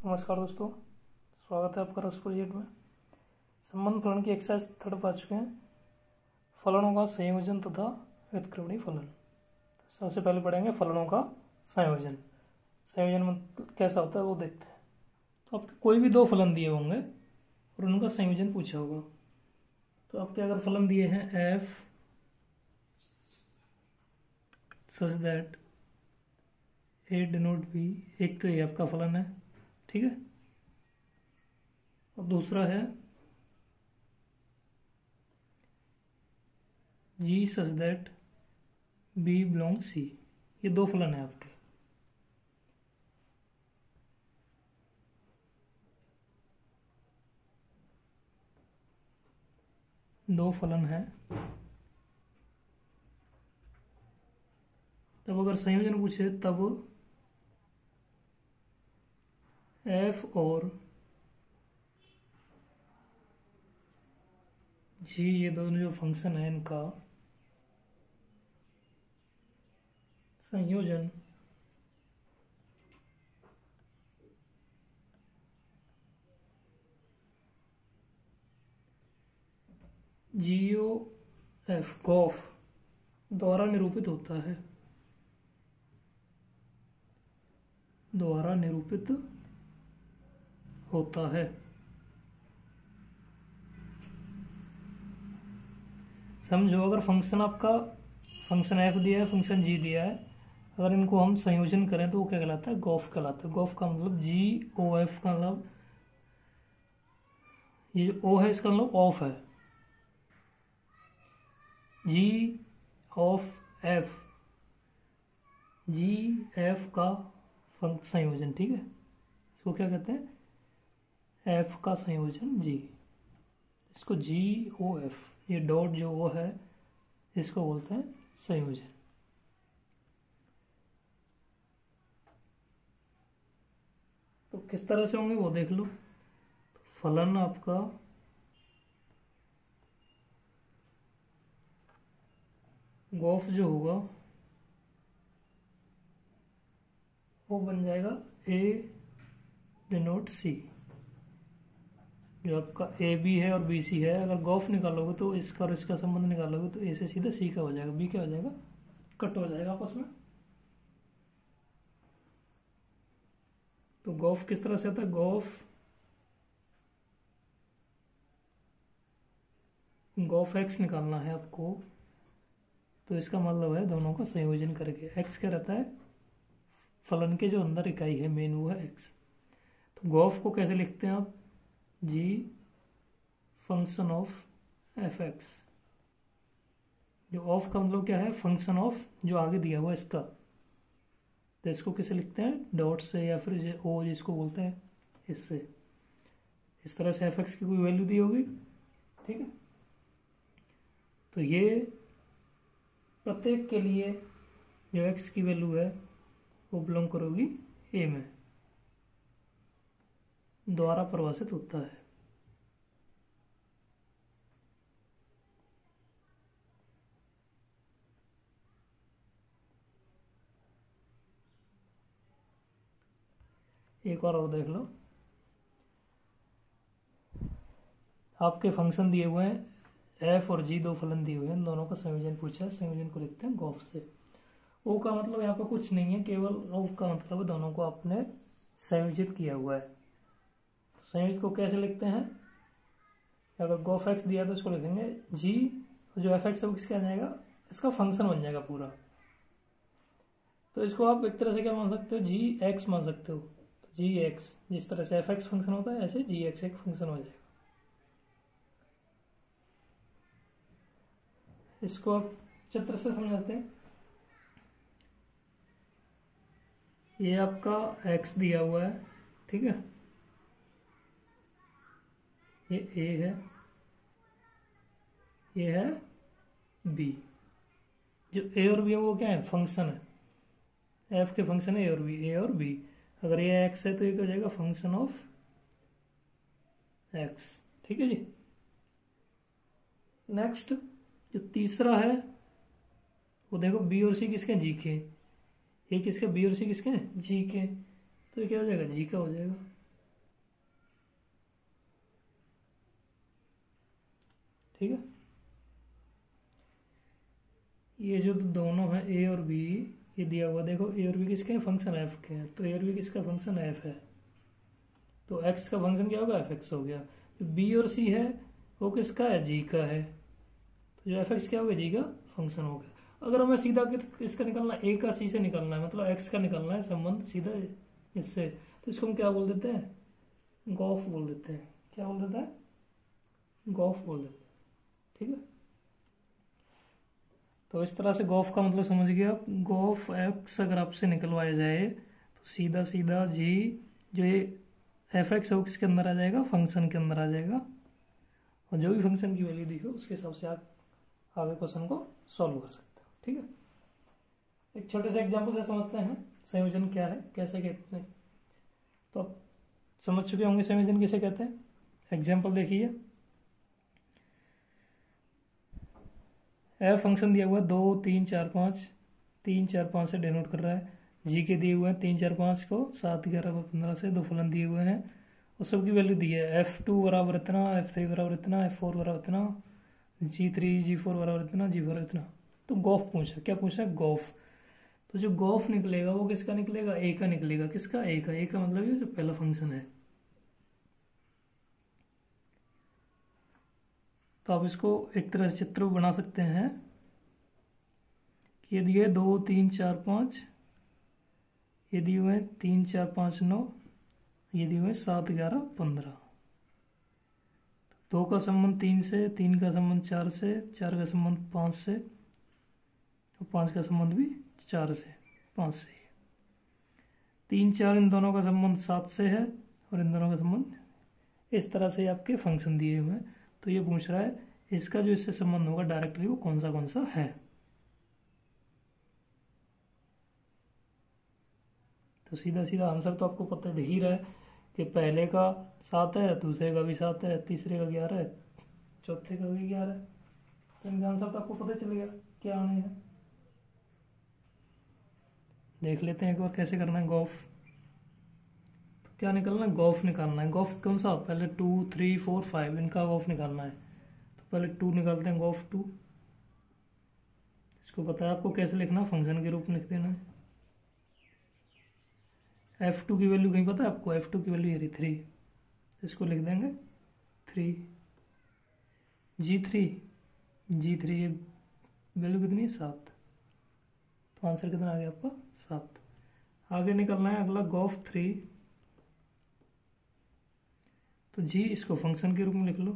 नमस्कार दोस्तों, स्वागत है आपका रस प्रोजेक्ट में। संबंध फलन की एक्सरसाइज 3 पा चुके हैं। फलनों का संयोजन तथा व्युत्क्रमणीय फलन। सबसे पहले पढ़ेंगे फलनों का संयोजन। संयोजन मतलब कैसा होता है वो देखते हैं। तो आपके कोई भी 2 फलन दिए होंगे और उनका संयोजन पूछा होगा। तो आपके अगर फलन दिए हैं f such that a denote b, एक तो ये f का फलन है, ठीक है। और दूसरा है g such that b belongs c। ये 2 फलन है आपके। दो फलन है। तब अगर संयोजन पूछे तब f और g, ये दोनों जो फंक्शन है इनका संयोजन GOF गॉफ द्वारा निरूपित होता है। द्वारा निरूपित होता है। समझो, अगर फंक्शन आपका फंक्शन f दिया है, फंक्शन g दिया है, अगर इनको हम संयोजन करें तो वो क्या कहलाता है? गॉफ कहलाता है। गॉफ का मतलब GOF का मतलब, ये जो O है इसका मतलब ऑफ है। G ऑफ F, GF का संयोजन, ठीक है। इसको क्या कहते हैं? F का संयोजन G। इसको GOF, ये डॉट जो वो है इसको बोलते हैं संयोजन। तो किस तरह से होंगे वो देख लो। तो फलन आपका गॉफ जो होगा वो बन जाएगा A डिनोट C। जो आपका AB है और BC है, अगर गॉफ निकालोगे तो इसका और इसका संबंध निकालोगे तो A से सीधा C का हो जाएगा, B क्या हो जाएगा? कट हो जाएगा आपस में। तो गॉफ किस तरह से आता है? गॉफ x निकालना है आपको, तो इसका मतलब है दोनों का संयोजन करके। x क्या रहता है? फलन के जो अंदर इकाई है मेन वो है x। तो गॉफ को कैसे लिखते हैं आप? g function of fx। जो ऑफ का मतलब क्या है? फंक्शन ऑफ जो आगे दिया हुआ इसका। तो इसको कैसे लिखते हैं? डॉट से या फिर ओ जिसको बोलते हैं इससे। इस तरह से fx की कोई वैल्यू दी होगी, ठीक है। तो ये प्रत्येक के लिए जो x की वैल्यू है वो बिलोंग करोगी A में, द्वारा परिभाषित होता है। एक और देख लो। आपके फंक्शन दिए हुए हैं f और g, 2 फलन दिए हुए हैं, दोनों का संयोजन पूछा है। संयोजन को लिखते हैं गॉफ से। ओ का मतलब यहाँ पे कुछ नहीं है, केवल ओ का मतलब दोनों को आपने संयोजित किया हुआ है। तो संयोजित को कैसे लिखते हैं? अगर गॉफ एक्स दिया तो इसको लिखेंगे g, जो एफ एक्स है वो किसका आ जाएगा? इसका फंक्शन बन जाएगा पूरा। तो इसको आप एक तरह से क्या मान सकते हो? जी एक्स मान सकते हो। तो जी एक्स, जिस तरह से एफ एक्स फंक्शन होता है ऐसे जी एक्स एक फंक्शन हो जाएगा। इसको आप चित्र से समझाते हैं। ये आपका x दिया हुआ है, ठीक है। ये a है, ये है b। जो a और b है वो क्या है? फंक्शन है। f के फंक्शन है a और b। अगर ये x है तो ये क्या हो जाएगा? फंक्शन ऑफ x, ठीक है जी। नेक्स्ट जो तीसरा है वो देखो b और c किसके? g के। ये किसका? बी और सी किसके हैं? जी के। तो ये क्या हो जाएगा? जी का हो जाएगा। ठीक है। ये जो दोनों है ए और बी, ये दिया हुआ देखो, ए और बी किसके हैं, फंक्शन एफ के हैं, तो ए और बी किसका फंक्शन एफ है, तो एक्स का फंक्शन क्या होगा, एफ एक्स हो गया। बी और सी है वो किसका है, जी का है, तो जो एफ एक्स क्या हो गया, जी का फंक्शन हो गया। अगर हमें सीधा इसका निकलना, ए का सी से निकलना है, मतलब एक्स का निकलना है संबंध सीधा इससे, तो इसको हम क्या बोल देते हैं, गॉफ बोल देते हैं। क्या बोल देते हैं, गॉफ बोल देते हैं, ठीक है। तो इस तरह से गॉफ का मतलब समझ गए आप। गॉफ एक्स अगर आपसे निकलवाया जाए तो सीधा सीधा जी, जो ये एफ एक्स है वो किसके अंदर आ जाएगा, फंक्शन के अंदर आ जाएगा, और जो भी फंक्शन की वैल्यू दी हो उसके हिसाब से आप आगे क्वेश्चन को सॉल्व कर सकते हो, ठीक है। एक छोटे से एग्जाम्पल से समझते हैं संयोजन क्या है, कैसे कहते हैं। तो आप समझ चुके होंगे संयोजन किसे कहते हैं। एग्जाम्पल देखिए, एफ फंक्शन दिया हुआ है 2 3 4 5, 3 4 5 से डिनोट कर रहा है। जी के दिए हुए हैं 3 4 5 को 7 11 15 से, दो फलन दिए हुए हैं और सबकी वैल्यू दी है, F2 बराबर इतना, F3 बराबर इतना, F4 बराबर इतना, G3 G4 बराबर इतना, G4 इतना। तो गॉफ पूछा, क्या पूछा, गॉफ। तो जो गॉफ निकलेगा वो किसका निकलेगा, ए का निकलेगा। किसका, ए का। ए का मतलब ये जो पहला फंक्शन है। तो आप इसको एक तरह से चित्र बना सकते हैं कि ये दिए 2 3 4 5, ये दिए हुए 3 4 5 9, ये दिए हुए 7 11 15। 2 का संबंध 3 से, 3 का संबंध 4 से, 4 का संबंध 5 से, और 5 का संबंध भी 4 से 5 से। 3 4 इन दोनों का संबंध 7 से है, और इन दोनों का संबंध, इस तरह से आपके फंक्शन दिए हुए हैं। तो ये पूछ रहा है इसका जो इससे संबंध होगा डायरेक्टली वो कौन सा है। तो सीधा सीधा आंसर तो आपको पता दिख ही रहा है कि पहले का 7 है, दूसरे का भी 7 है, तीसरे का 11 है, चौथे का भी 11 है। तो इनका आंसर तो आपको पता चलेगा क्या आने हैं। देख लेते हैं एक बार कैसे करना है गॉफ। तो क्या निकालना है, गॉफ निकालना है। गॉफ कौन सा, पहले 2 3 4 5 इनका गॉफ निकालना है। तो पहले 2 निकालते हैं, गॉफ 2। इसको पता है आपको कैसे लिखना, फंक्शन के रूप में लिख देना है। F2 की वैल्यू कहीं पता है आपको, F2 की वैल्यू ये रही 3, तो इसको लिख देंगे 3। G3 ये वैल्यू कितनी है, 7। तो आंसर कितना आ गया आपका, 7। आगे निकलना है अगला गॉफ 3। तो G इसको फंक्शन के रूप में लिख लो।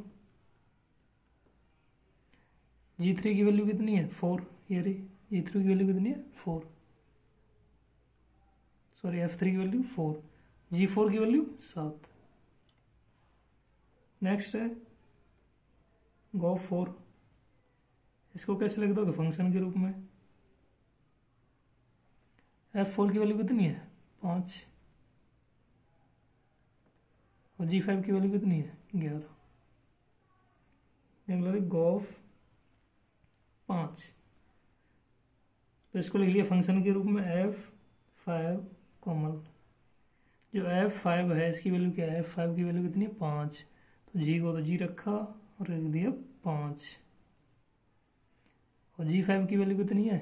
G3 की वैल्यू कितनी है, 4, ये रही। G3 की वैल्यू कितनी है, 4, सॉरी F3 की वैल्यू 4, G4 की वैल्यू 7। नेक्स्ट है गॉफ 4, इसको कैसे लिख दोगे, फंक्शन के रूप में। F4 की वैल्यू कितनी है, 5, और G5 की वैल्यू कितनी है, 11। अगला गॉफ 5, तो इसको लिख लिया फंक्शन के रूप में F5 कॉमन। जो F5 है इसकी वैल्यू क्या है, F5 की वैल्यू कितनी है, 5। तो G को तो G रखा और लिख दिया 5, और G5 की वैल्यू कितनी है,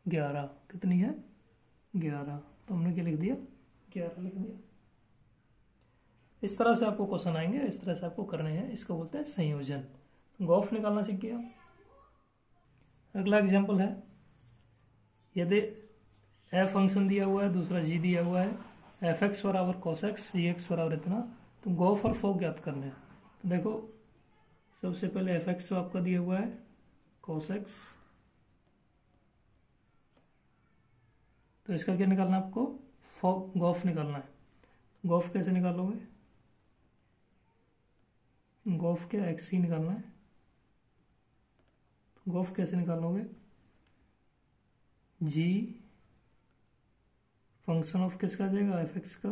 11। कितनी है, 11। तो हमने क्या लिख दिया, 11 लिख दिया। इस तरह से आपको क्वेश्चन आएंगे, इस तरह से आपको करने हैं, इसको बोलते हैं संयोजन। गॉफ निकालना सीख गया। अगला एग्जाम्पल है, यदि f फंक्शन दिया हुआ है, दूसरा g दिया हुआ है, एफ एक्स बराबर कॉस एक्स, जी एक्स बराबर इतना, तो गॉफ और फोक ज्ञात करना है। तो देखो सबसे पहले एफ एक्स आपका दिया हुआ है कॉस एक्स, तो इसका क्या निकालना है आपको, फोक गॉफ निकालना है। गॉफ कैसे निकालोगे, गॉफ क्या, एक्स ही निकालना है। तो गॉफ कैसे निकालोगे, जी फंक्शन ऑफ किसका आ जाएगा, एफ एक्स का।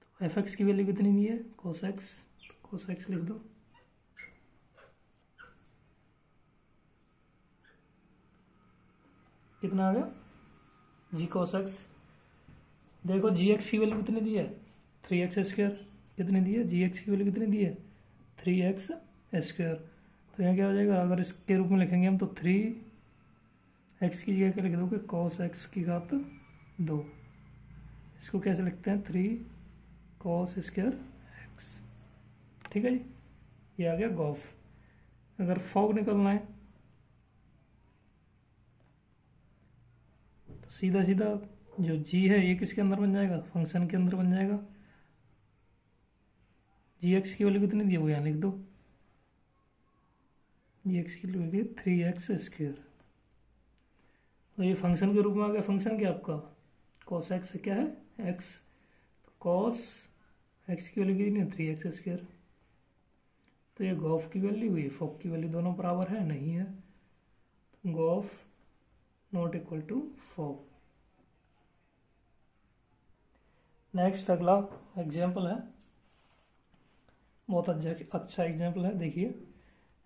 तो एफ एक्स की वैल्यू कितनी दी है, कोस एक्स, तो कोस एक्स लिख दो। कितना आ गया, जी कोस एक्स। देखो जी एक्स की वैल्यू कितनी दी है, 3x²। कितनी दी है, जी एक्स की वैल्यू कितनी दी है, 3x²। तो यहाँ क्या हो जाएगा, अगर इसके रूप में लिखेंगे हम तो 3x की जगह क्या लिख दोगे, cos x की घात 2। इसको कैसे लिखते हैं, 3 cos² x। ठीक है जी, ये आ गया गॉफ। अगर फॉग निकलना है तो सीधा सीधा जो g है ये किसके अंदर बन जाएगा, फंक्शन के अंदर बन जाएगा। gx की वैल्यू कितनी दी है वो यहाँ लिख दो, gx की वैल्यू 3x²। तो ये फंक्शन के रूप में आ गया। फंक्शन क्या आपका, cos x क्या है, x। तो cos x की वैल्यू कितनी है, 3x²। तो ये गॉफ की वैल्यू, ये फॉग की वैल्यू दोनों बराबर है, नहीं है। तो gof not equal to fog. Next अगला एग्जाम्पल है, बहुत अच्छा एग्जाम्पल है। देखिए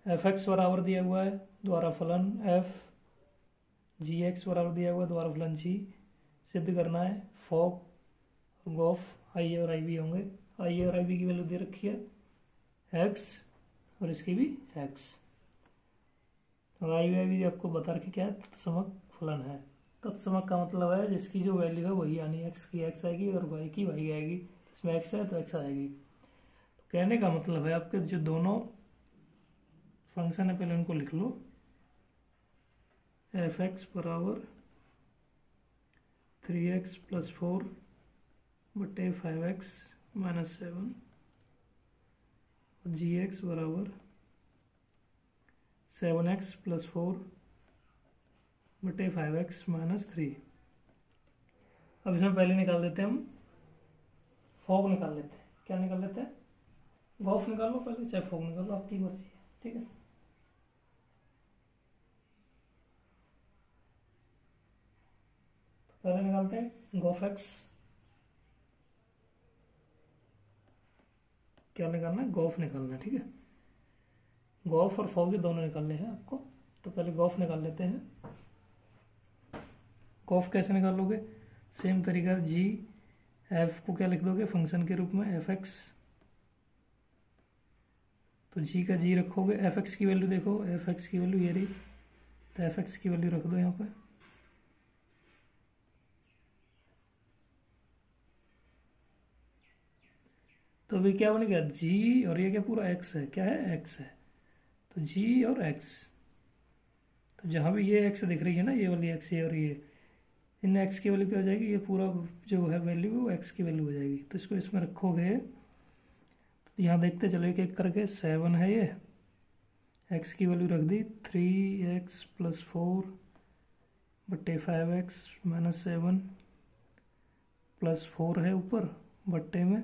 f(x) बराबर दिया हुआ है, द्वारा फलन f, gx बराबर दिया हुआ है, द्वारा फलन g सिद्ध करना है। फॉग गॉफ i और i भी होंगे। i और i भी की वैल्यू दे रखी है x और इसकी भी x। और i और i भी आपको बता रखी क्या है, तत्समक फलन है। तत्समक का मतलब है जिसकी जो वैल्यू है वही, यानी x की x आएगी और y की y आएगी। इसमें x है तो x आएगी। तो कहने का मतलब है आपके जो दोनों फंक्शन है, पहले उनको लिख लो। f(x) बराबर 3x + 4 बटे 5x - 7 और gx बराबर 7x + 4 बटे 5x - 3। अब इसमें पहले निकाल देते हैं हम फॉग निकाल लेते हैं। क्या निकाल लेते हैं, गॉफ निकाल लो पहले, चाहे फॉग निकाल लो, आपकी मर्जी है। ठीक है, तो पहले निकालते हैं गॉफ x। क्या निकालना है, गॉफ निकालना है। ठीक है, गॉफ और फॉग ये दोनों निकालने हैं आपको। तो पहले गॉफ निकाल लेते हैं। गॉफ कैसे निकालोगे, सेम तरीका, जी एफ को क्या लिख दोगे, फंक्शन के रूप में f(x). तो g का g रखोगे, f(x) की वैल्यू देखो, f(x) की वैल्यू ये रही, तो f(x) की वैल्यू रख दो यहाँ पे। तो अभी क्या बन गया, g और ये क्या पूरा x है, क्या है, x है। तो g और x, तो जहाँ भी ये x दिख रही है ना, ये वाली x, ये और ये, इन x की वैल्यू क्या हो जाएगी, ये पूरा जो है वैल्यू वो x की वैल्यू हो जाएगी। तो इसको इसमें रखोगे तो यहाँ देखते चलो एक एक करके। 7 है ये, x की वैल्यू रख दी 3x + 4 बटे 5x - 7 + 4 है ऊपर, बट्टे में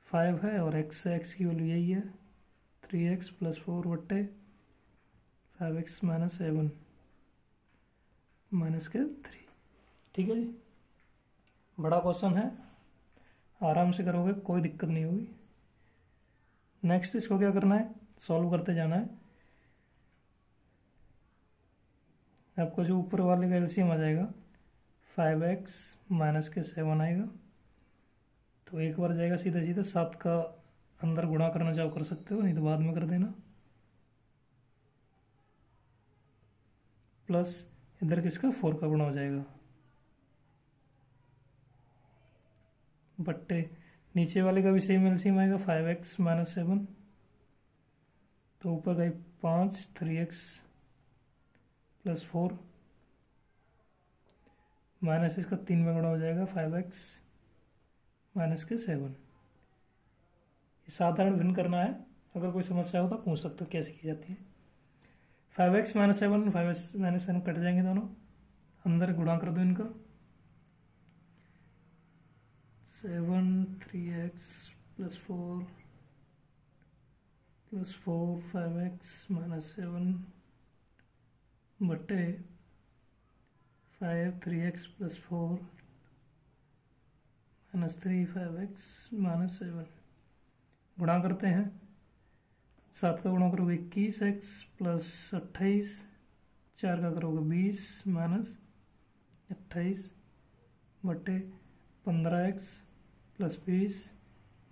5 है और x है, x की वैल्यू यही है 3x + 4 बट्टे 5x - 7 -3। ठीक है जी, बड़ा क्वेश्चन है, आराम से करोगे, कोई दिक्कत नहीं होगी। नेक्स्ट इसको क्या करना है, सॉल्व करते जाना है। आपको जो ऊपर वाले का एलसीएम आ जाएगा 5x - 7 आएगा। तो एक बार जाएगा सीधा सीधा, 7 का अंदर गुणा करना चाहो कर सकते हो, नहीं तो बाद में कर देना। प्लस इधर किसका, 4 का गुणा हो जाएगा, बट्टे नीचे वाले का भी सेम एलसीएम आएगा 5x - 7। तो ऊपर गई 5, 3x + 4 माइनस इसका 3 में गुणा हो जाएगा 5x - 7। ये साधारण भिन्न करना है, अगर कोई समस्या हो तो पूछ सकते हो कैसे की जाती है। 5x - 7, 5x - 7 कट जाएंगे दोनों, अंदर गुणा कर दो इनका। 7 3x + 4 + 4 5x - 7 बट्टे 5 3x + 4 -3 5x - 7। गुणा करते हैं, 7 का गुणा करोगे 21x + 28, 4 का करोगे 20 - 28 बट्टे 15x + 20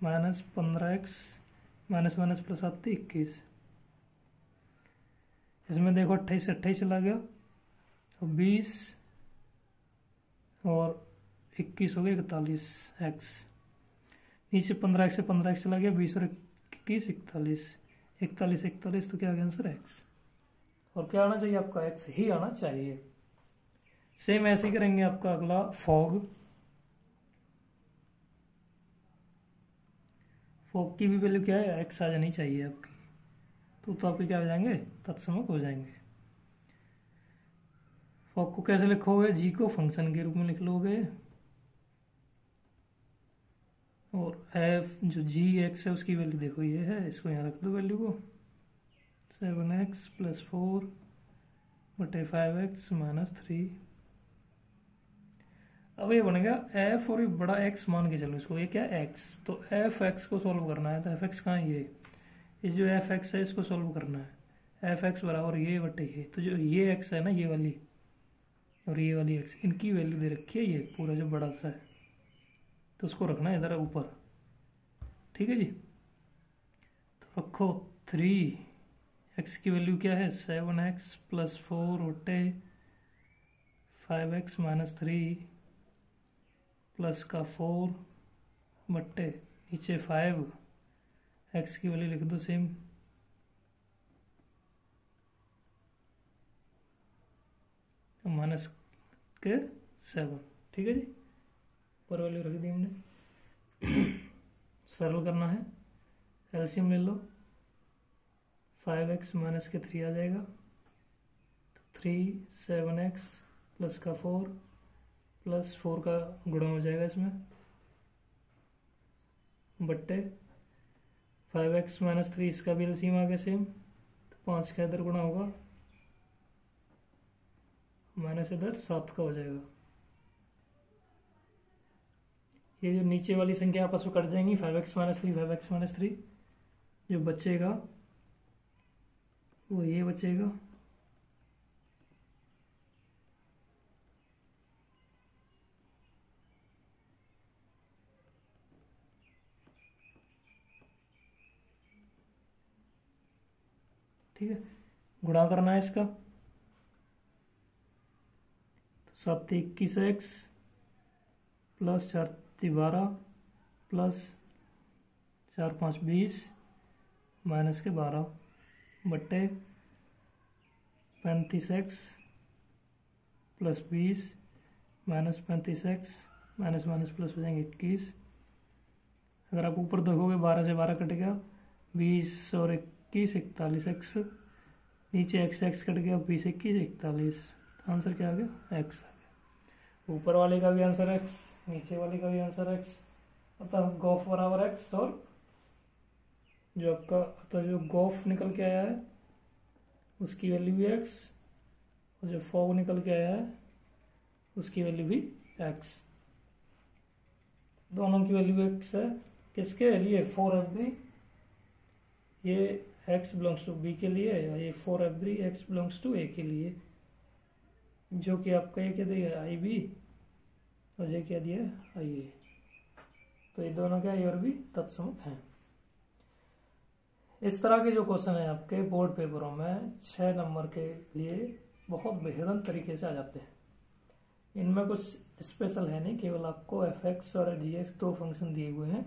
- 15x minus minus plus आती 21। इसमें देखो 28 से 28 चला गया, 20 और 21 हो गया 41 एक्स। नीचे 15 से 15 चला गया, 20 और 21 41, 41 41, तो क्या आ गया आंसर एक्स। और क्या आना चाहिए आपका, एक्स ही आना चाहिए। सेम ऐसे ही करेंगे आपका अगला फॉग। फॉग की भी वैल्यू क्या है, एक्स आ जानी चाहिए आपकी, तो आपके क्या हो जाएंगे, तत्समक हो जाएंगे। फॉग को कैसे लिखोगे, जी को फंक्शन के रूप में लिख लोगे, और एफ जो जी एक्स है उसकी वैल्यू देखो ये है, इसको यहाँ रख दो वैल्यू को, 7x + 4 बटे 5x - 3। अब ये बनेगा एफ और ये बड़ा एक्स मान के चलो इसको, ये क्या एक्स, तो एफ एक्स को सॉल्व करना है, तो एफ एक्स कहाँ है, ये जो एफ एक्स है इसको सॉल्व करना है। एफ एक्स बराबर ये बटे ये, तो जो ये एक्स है ना ये वाली और ये वाली एक्स, इनकी वैल्यू दे रखी है, ये पूरा जो बड़ा सा है, तो उसको रखना है इधर ऊपर। ठीक है जी, तो रखो 3x की वैल्यू क्या है, 7x + 4 बटे 5x - 3 प्लस का 4 बट्टे नीचे 5, एक्स की वैल्यू लिख दो सेम, माइनस के 7। ठीक है जी, पर वैल्यू रख दी हमने। सरल करना है, एलसीएम ले लो, 5x माइनस के 3 आ जाएगा, तो 3 7x प्लस का 4 प्लस 4 का गुणा हो जाएगा इसमें, बट्टे 5x - 3, इसका भी एलसीएम आ गया सेम, तो 5 का इधर गुणा होगा, माइनस इधर 7 का हो जाएगा। ये जो नीचे वाली संख्या आपस में कट जाएंगी, 5x - 3 5x - 3, जो बचेगा वो ये बचेगा, ठीक है। गुणा करना है इसका, तो 7 21x प्लस 4 12 प्लस 4 5 20 माइनस के 12 बट्टे 35x plus 20 minus 35x minus minus plus हो जाएंगे 21। अगर आप ऊपर देखोगे 12 से 12 कट गया, 20 और 21 41x, नीचे x कट गया, 20 21 41, आंसर क्या आ गया, x आ गया। ऊपर वाले का भी आंसर x, नीचे वाले का भी आंसर x, अतः गॉफ बराबर x, और जो आपका अतः जो गॉफ निकल के आया है उसकी वैल्यू भी x, और जो फॉग निकल के आया है उसकी वैल्यू भी x, दोनों की वैल्यू x है। किसके लिए, 4f3, ये x बिलोंग्स टू b के लिए, ये 4f3 x belongs to a के लिए, जो कि आपका ये क्या दिया IB और ये क्या दिया IA, तो ये दोनों क्या और भी तत्समुख हैं। इस तरह के जो क्वेश्चन है आपके बोर्ड पेपरों में 6 नंबर के लिए बहुत बेहतरीन तरीके से आ जाते हैं। इनमें कुछ स्पेशल है नहीं, केवल आपको fx और gx 2 फंक्शन दिए हुए हैं,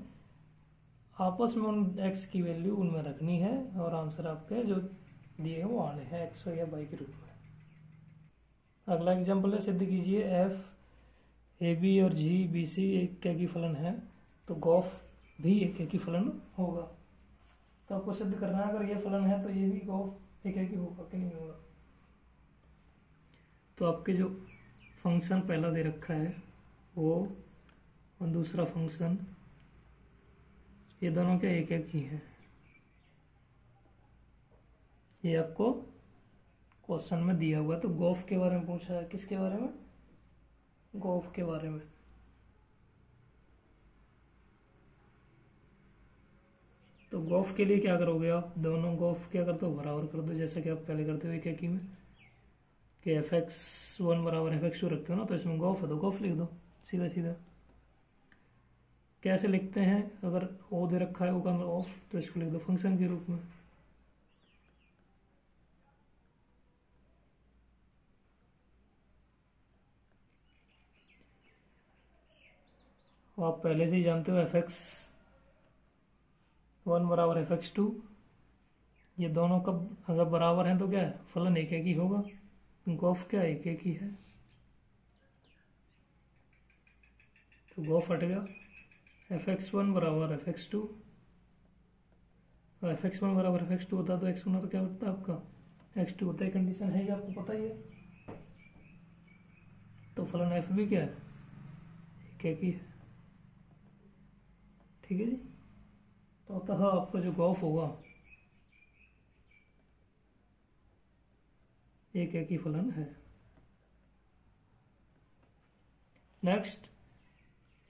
आपस में उन x की वैल्यू उनमें रखनी है, और आंसर आपके जो दिए हैं वो आने हैं x या y के रूप में। अगला एग्जाम्पल है, सिद्ध कीजिए f AB और g BC एक एकी फलन है, तो गॉफ भी एक एकी फलन होगा। तो आपको सिद्ध करना है, अगर ये फलन है तो ये भी गॉफ एक एकी होगा कि नहीं होगा। तो आपके जो फंक्शन पहला दे रखा है वो, और दूसरा फंक्शन, ये दोनों क्या एक एक ही हैं। ये आपको क्वेश्चन में दिया हुआ है, तो गॉफ के बारे में पूछा है, किसके बारे में, गॉफ के बारे में। तो गॉफ के लिए क्या करोगे आप, दोनों गॉफ क्या करते हो, बराबर कर दो, जैसा कि आप पहले करते हो एक एक ही में, कि fx1 बराबर fx2 रखते हो ना, तो इसमें गॉफ है तो गॉफ लिख दो सीधा सीधा। कैसे लिखते हैं, अगर ओ दे रखा है ओ का मतलब ऑफ, तो इसको लिख दो फंक्शन के रूप में। आप पहले से ही जानते हो fx1 बराबर fx2, ये दोनों कब अगर बराबर हैं तो क्या है, फलन एक एक ही होगा। गॉफ क्या एक एक ही है, तो गॉफ हट गया। fx1 बराबर fx2, और fx1 बराबर fx2 होता तो x1 तो क्या होता है आपका x2 होता है। कंडीशन है ये आपको पता ही है। तो फलन f भी क्या है, एक एक ही है। ठीक है जी। तो अतः आपका जो गॉफ होगा एक एक ही फलन है। नेक्स्ट,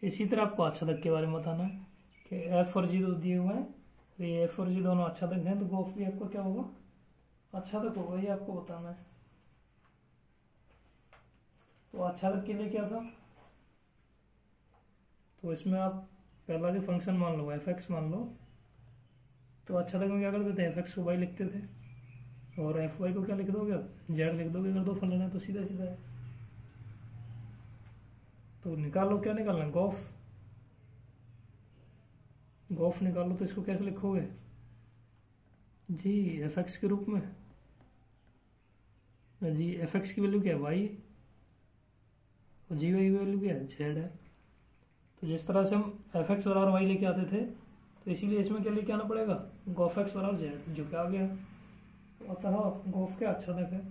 इसी तरह आपको आच्छादक के बारे में बताना है कि एफ और जी दो दिए हुए हैं, तो ये एफ और जी दोनों आच्छादक हैं, तो गॉफ भी आपका क्या होगा, आच्छादक होगा, ये आपको बताना है। तो आच्छादक के लिए क्या था, तो इसमें आप पहला जो फंक्शन मान लो एफ एक्स मान लो, तो आच्छादक में क्या करते थे, एफ एक्स को वाई लिखते थे, और एफ वाई को क्या लिख दोगे, जेड लिख दोगे। अगर दो फलन है तो सीधा सीधा है। तो निकालो, क्या निकालना, गॉफ। गॉफ निकालो तो इसको कैसे लिखोगे जी, एफ एक्स के रूप में जी। एफ एक्स की वैल्यू क्या है, वाई, और जी वाई की वैल्यू क्या है, जेड है। तो जिस तरह से हम एफ एक्स बराबर वाई लेके आते थे, तो इसीलिए इसमें क्या लेके आना पड़ेगा, गॉफ एक्स बराबर जेड, जो क्या आ गया। तो अतः गॉफ क्या आच्छादक है।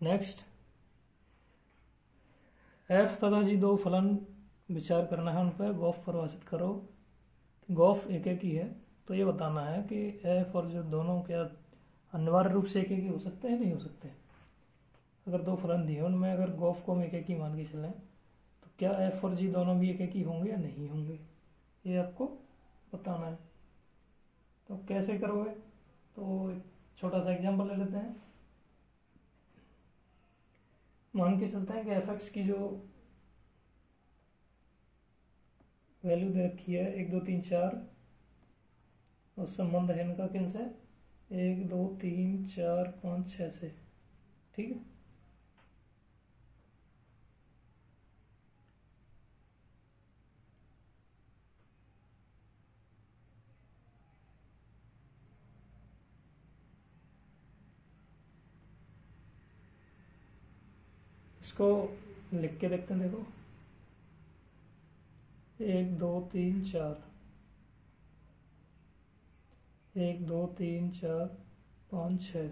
नेक्स्ट, एफ तथा जी दो फलन विचार करना है, उन पर गॉफ परिभाषित करो। गॉफ एक एक ही है, तो ये बताना है कि एफ और जो दोनों क्या अनिवार्य रूप से एक एक ही हो सकते हैं, नहीं हो सकते। अगर दो फलन दिए उनमें अगर गॉफ को हम एक एक ही मान के चलें, तो क्या एफ और जी दोनों भी एक एक ही होंगे या नहीं होंगे, ये आपको बताना है। तो कैसे करोगे, तो एक छोटा सा एग्जांपल ले लेते हैं। मान के चलते हैं कि एफ एक्स की जो वैल्यू दे रखी है 1 2 3 4, और संबंध है इनका किन से, 1 2 3 4 5 6 से। ठीक है, इसको लिख के देखते हैं। देखो 1 2 3 4, 1 2 3 4 5 6,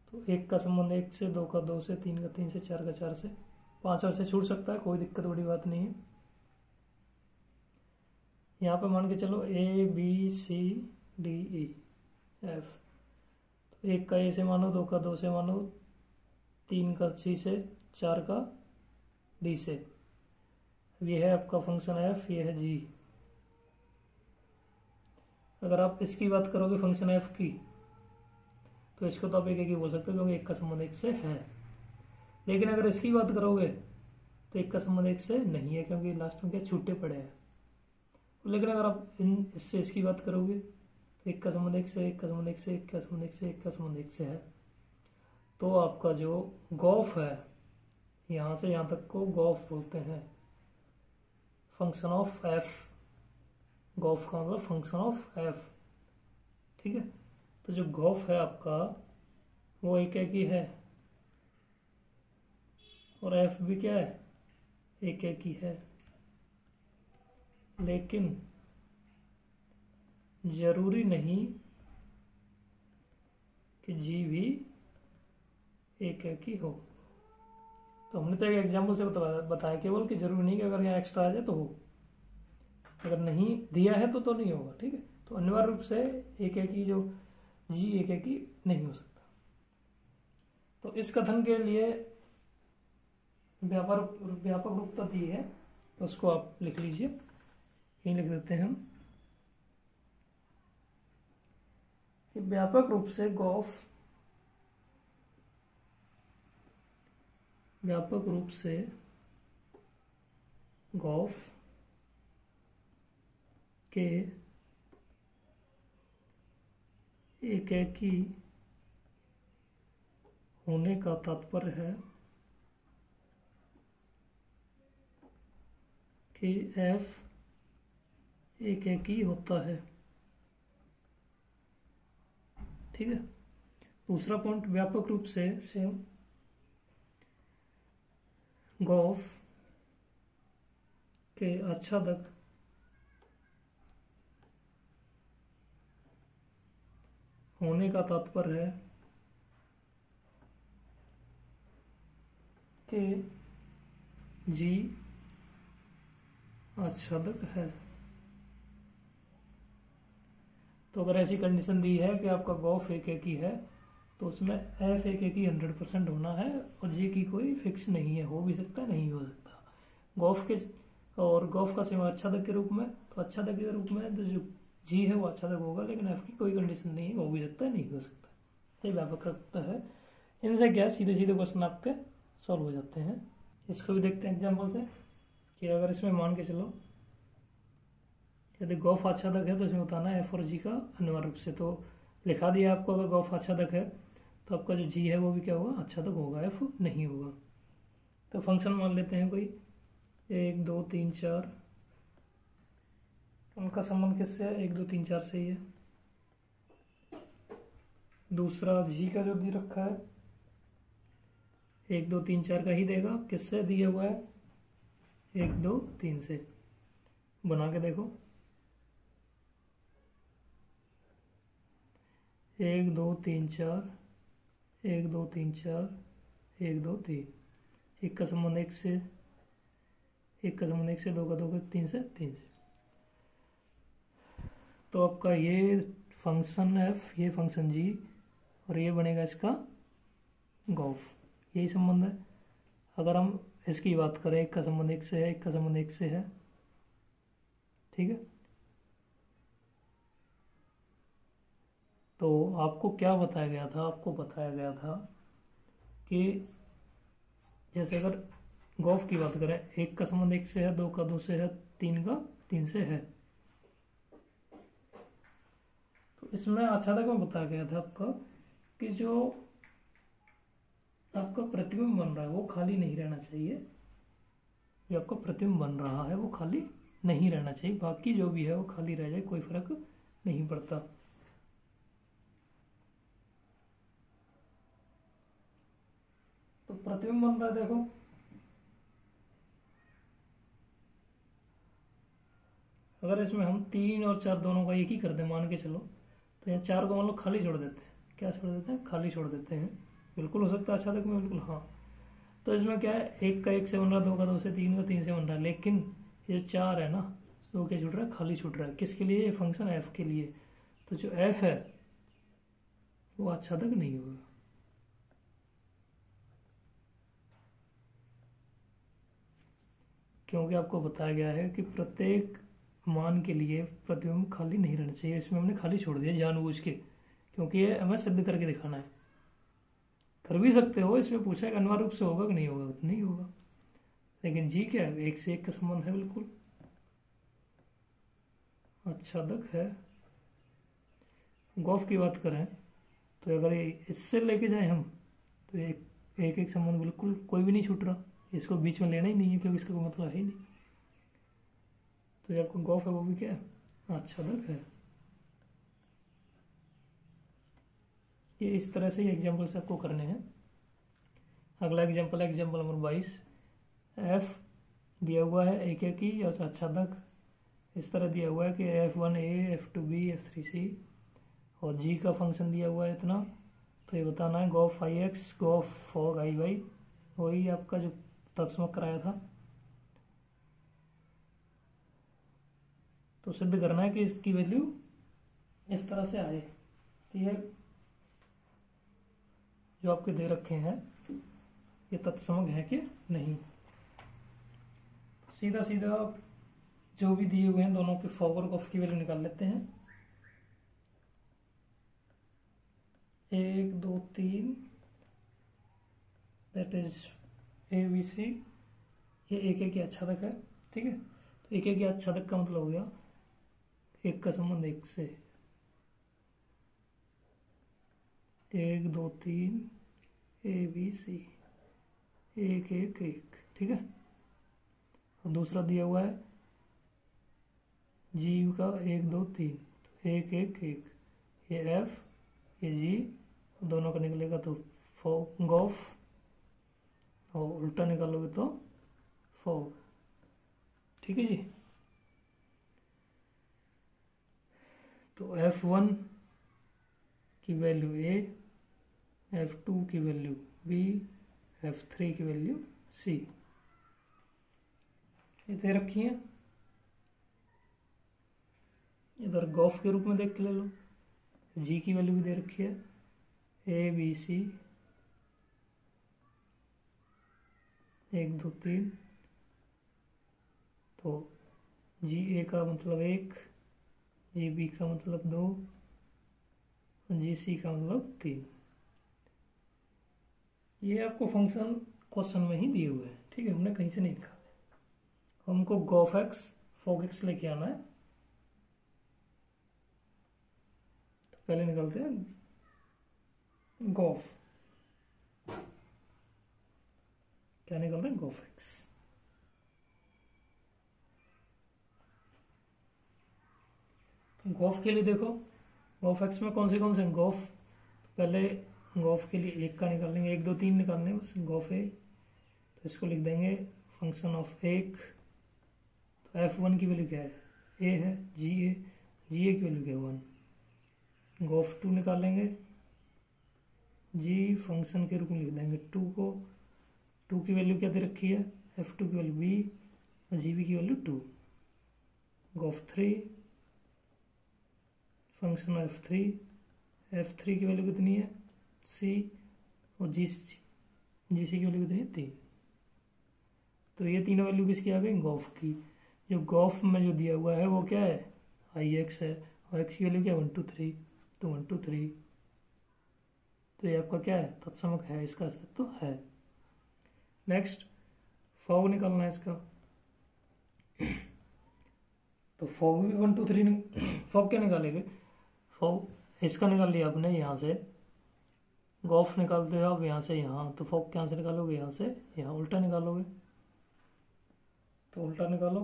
तो 1 का संबंध 1 से, 2 का 2 से, 3 का 3 से, 4 का 4 से, 5 और से छूट सकता है, कोई दिक्कत बड़ी बात नहीं है। यहाँ पे मान के चलो A B C D E F, तो 1 का ए से मानो, 2 का 2 से मानो, 3 का सी से, 4 का डी से। अब ये है आपका फंक्शन एफ, ये है जी। अगर आप इसकी बात करोगे फंक्शन एफ की, तो इसको तो आप एक एक ही बोल सकते हो, क्योंकि 1 का संबंध 1 से है। लेकिन अगर इसकी बात करोगे तो 1 का संबंध 1 से नहीं है, क्योंकि लास्ट में क्या छूटे पड़े हैं। लेकिन अगर आप इससे इसकी बात करोगे तो 1 का संबंध 1 से, 1 का संबंध 1 से, 1 का संबंध 1 से, 1 का संबंध 1 से है। तो आपका जो गॉफ है, यहाँ से यहाँ तक को गॉफ बोलते हैं, फंक्शन ऑफ एफ। गॉफ का मतलब फंक्शन ऑफ एफ। ठीक है, तो जो गॉफ है आपका वो एक एक ही है, और एफ भी क्या है, एक एक ही है। लेकिन जरूरी नहीं कि जी भी एक एक ही हो। तो हमने तो एक एग्जाम्पल से बताया केवल कि जरूरी नहीं कि अगर यहाँ एक्स्ट्रा आ जाए तो हो, अगर नहीं दिया है तो नहीं होगा। ठीक है, तो अनिवार्य रूप से एक एक ही जो जी एक एक ही नहीं हो सकता। तो इस कथन के लिए व्यापक रूपता दी है, तो उसको आप लिख लीजिए, यही लिख देते हैं हम। कि व्यापक रूप से गॉफ के एकेकी होने का तात्पर्य है कि f एकेकी होता है। ठीक है। दूसरा पॉइंट, व्यापक रूप से सेम गॉफ के आच्छादक होने का तात्पर्य है कि G आच्छादक है। तो अगर ऐसी कंडीशन दी है कि आपका गॉफ एकेकी है तो उसमें एफ एकेकी 100% होना है और जी की कोई फिक्स नहीं है, हो भी सकता है नहीं हो सकता। गॉफ का सीमा आच्छादक के रूप में, तो आच्छादक के रूप में तो जो जी है वो आच्छादक होगा, लेकिन एफ की कोई कंडीशन नहीं है, हो भी सकता है नहीं हो सकता। तो व्यापक रखता है। इनसे क्या सीधे सीधे क्वेश्चन आपके सॉल्व हो जाते हैं। इसको भी देखते हैं एग्जाम्पल से कि अगर इसमें मान के चलो यदि गॉफ आच्छादक है तो इसमें बताना है एफ और जी का अनिवार्य रूप से। तो लिखा दिया आपको, अगर गॉफ आच्छादक है तो आपका जो जी है वो भी क्या होगा, आच्छादक होगा, एफ नहीं होगा। तो फंक्शन मान लेते हैं कोई 1 2 3 4, उनका संबंध किससे है, 1 2 3 4 से ही है। दूसरा जी का जो दे रखा है 1 2 3 4 का ही देगा, किससे दिया हुआ है, 1 2 3 से। बना के देखो, 1 2 3 4, 1 2 3 4, 1 2 3, एक का संबंध एक से, एक का संबंध एक से, 2 का 2 का 3 से, 3 से। तो आपका ये फंक्शन एफ, ये फंक्शन जी, और ये बनेगा इसका गॉफ, यही संबंध है। अगर हम इसकी बात करें, एक का संबंध एक से है, एक का संबंध एक से है, ठीक है। तो आपको क्या बताया गया था, आपको बताया गया था कि जैसे अगर गॉफ की बात करें, एक का संबंध एक से है, 2 का 2 से है, 3 का 3 से है, तो इसमें आच्छादक में बताया गया था आपका कि जो आपका प्रतिबिंब बन रहा है वो खाली नहीं रहना चाहिए। जो आपका प्रतिबिंब बन रहा है वो खाली नहीं रहना चाहिए, बाकी जो भी है वो खाली रह जाए, कोई फर्क नहीं पड़ता। तो प्रतिबिंब बन रहा है, देखो अगर इसमें हम 3 और 4 दोनों का एक ही कर दें, मान के चलो, तो यहाँ 4 को मान लो खाली छोड़ देते हैं। क्या छोड़ देते हैं, खाली छोड़ देते हैं। बिल्कुल हो सकता है आच्छादक में, बिल्कुल हाँ। तो इसमें क्या है, 1 का 1 से बन रहा है, 2 का 2 से, 3 का 3 से बन रहा है, लेकिन ये 4 है ना, तो क्या छूट रहा है, खाली छूट रहा है। किसके लिए, ये फंक्शन एफ के लिए। तो जो एफ है वो आच्छादक नहीं होगा, क्योंकि आपको बताया गया है कि प्रत्येक मान के लिए प्रतिबिंब खाली नहीं रहना चाहिए। इसमें हमने खाली छोड़ दिया जानबूझ के, क्योंकि ये हमें सिद्ध करके दिखाना है। कर भी सकते हो, इसमें पूछा है कि अनिवार्य रूप से होगा कि नहीं होगा, नहीं होगा। लेकिन जी क्या है, एक से एक का संबंध है, बिल्कुल आच्छादक है। गॉफ की बात करें तो अगर इससे लेके जाए हम, तो एक एक संबंध बिल्कुल कोई भी नहीं छूट रहा, इसको बीच में लेना ही नहीं है, क्योंकि इसका कोई मतलब है ही नहीं। तो जो आपका गॉफ है वो भी क्या है, आच्छादक है। ये इस तरह से एग्जाम्पल से आपको करने हैं। अगला एग्जाम्पल है एग्जाम्पल नंबर 22। एफ दिया हुआ है एक एक ही और आच्छादक इस तरह दिया हुआ है कि F1A, F2B, F3C, और जी का फंक्शन दिया हुआ है इतना। तो ये बताना है गॉफ आई एक्स, गॉफ फॉग आई वाई, वही आपका जो तत्समक कराया था। तो सिद्ध करना है कि इसकी वैल्यू इस तरह से आए कि ये जो आपके दे रखे हैं ये तत्समक है कि नहीं। सीधा सीधा जो भी दिए हुए हैं दोनों के फॉग और गॉफ की वैल्यू निकाल लेते हैं। 1 2 3 दैट इज ABC। ये एक एक आच्छादक है, ठीक है। तो एक एक आच्छादक का मतलब हो गया एक का संबंध एक से, 1 2 3 ABC, एक एक एक, ठीक है। और दूसरा दिया हुआ है जी का 1 2 3, तो एक एक एक, ये F ये G, दोनों का निकलेगा तो गॉफ, और उल्टा निकालोगे तो फॉग, ठीक है जी। तो F1 की वैल्यू A, F2 की वैल्यू B, F3 की वैल्यू C, ये दे रखी है। इधर गॉफ के रूप में देख के ले लो, G की वैल्यू भी दे रखी है ABC 1 2 3, तो GA का मतलब 1, GB का मतलब 2, GC का मतलब 3। ये आपको फंक्शन क्वेश्चन में ही दिए हुए हैं, ठीक है, हमने कहीं से नहीं निकाले। हमको गॉफ एक्स फॉग एक्स लेके आना है। तो पहले निकालते हैं गॉफ, क्या निकल रहा है, गॉफ एक्स। तो गॉफ के लिए देखो, गॉफ एक्स में कौन से गॉफ, पहले गॉफ के लिए एक का निकालेंगे, 1 2 3 निकालने बस, गॉफ ए। तो इसको लिख देंगे फंक्शन ऑफ एक। तो F1 की वैल्यू क्या है, ए है, GA की वैल्यू क्या है 1। गॉफ 2 निकालेंगे, जी फंक्शन के रूप में लिख देंगे 2 को, 2 की वैल्यू क्या दे रखी है, F2 की वैल्यू B और GB की value 2। Gof 3 function of F3 की वैल्यू कितनी है C, और GC की वैल्यू कितनी है 3। तो ये तीनों वैल्यू किसकी आ गई, गॉफ की। जो गॉफ में जो दिया हुआ है वो क्या है, IX है, और X की वैल्यू क्या है 1 2 3, तो 1 2 3, तो ये आपका क्या है, तत्समक है, इसका अस्तित्व तो है। नेक्स्ट फॉग निकालना है इसका। तो फॉग भी 1 2 3, फॉग क्या निकालेंगे, फॉग इसका निकाल लिया आपने यहाँ से, गॉफ निकालते हो आप यहाँ से यहाँ, तो फॉग कहाँ से निकालोगे, यहाँ से यहाँ, उल्टा निकालोगे। तो उल्टा निकालो,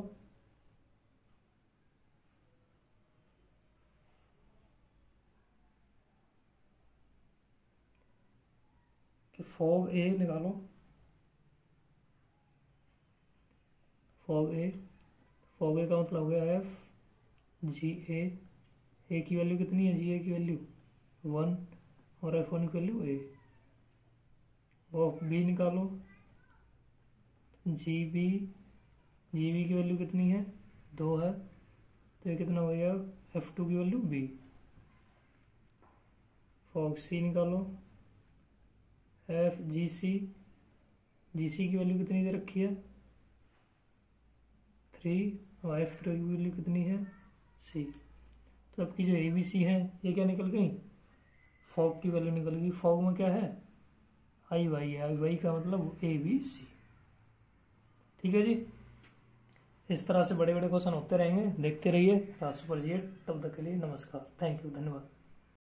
कि फॉग ए निकालो, फॉग ए का मतलब हो गया FGA, ए की वैल्यू कितनी है, GA की वैल्यू 1 और F1 की वैल्यू A। गॉफ बी निकालो, GB की वैल्यू कितनी है 2 है, तो ये कितना हो गया, F2 की वैल्यू B। फॉग C निकालो, FGC की वैल्यू कितनी दे रखी है 3, और F3 की वैल्यू कितनी है C। तो आपकी जो ABC है ये क्या निकल गई, फॉग की वैल्यू निकल गई। फॉग में क्या है, IY है, IY का मतलब ABC, ठीक है जी। इस तरह से बड़े बड़े क्वेश्चन होते रहेंगे, देखते रहिए राज सुपर जी8। तब तक के लिए नमस्कार, थैंक यू, धन्यवाद।